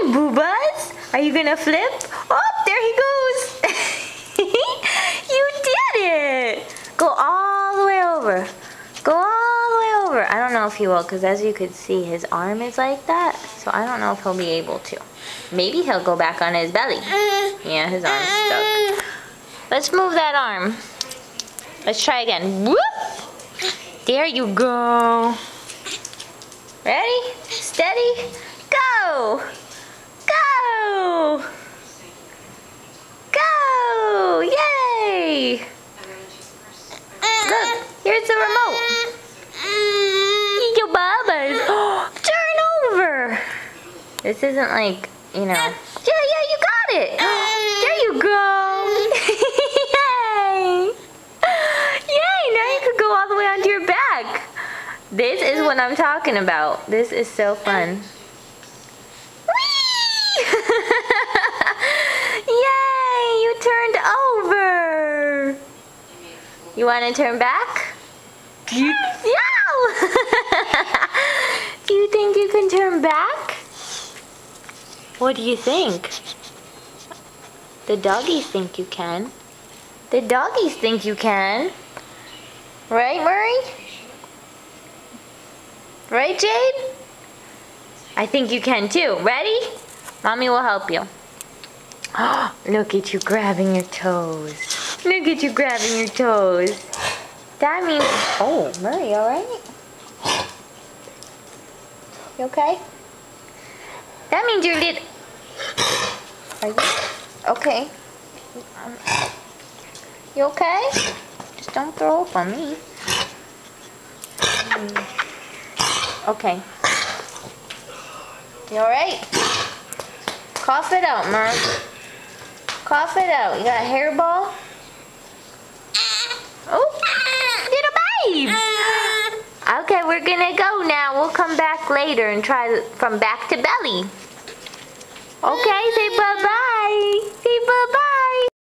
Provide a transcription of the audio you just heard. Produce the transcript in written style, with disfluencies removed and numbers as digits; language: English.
Hi, Boo-Buzz. Are you gonna flip? Oh, there he goes. You did it. Go all the way over. Go all the way over. I don't know if he will, because as you could see, his arm is like that. So I don't know if he'll be able to. Maybe he'll go back on his belly. Yeah, his arm's stuck. Let's move that arm. Let's try again. Whoop! There you go. Ready? Steady? Go! Go! Go! Yay! Look, here's the remote. Yo, Bubba's. Turn over! This isn't like, you know. Yeah, you got it! There you go! Yay! Yay! Now you could go all the way onto your back. This is what I'm talking about. This is so fun. Whee! Yay! You turned over. You want to turn back? No! Do you think you can turn back? What do you think? The doggies think you can. The doggies think you can. Right, Murray? Right, Jade? I think you can too. Ready? Mommy will help you. Look at you grabbing your toes. Look at you grabbing your toes. That means... Oh, Murray, alright? You okay? That means you're lit... Are you... Okay. You okay? Just don't throw up on me. Okay. You alright? Cough it out, Murray. Cough it out. You got a hairball? Oh, little babes. Okay, we're gonna go now. We'll come back later and try from back to belly. Okay, say bye-bye. Say bye-bye.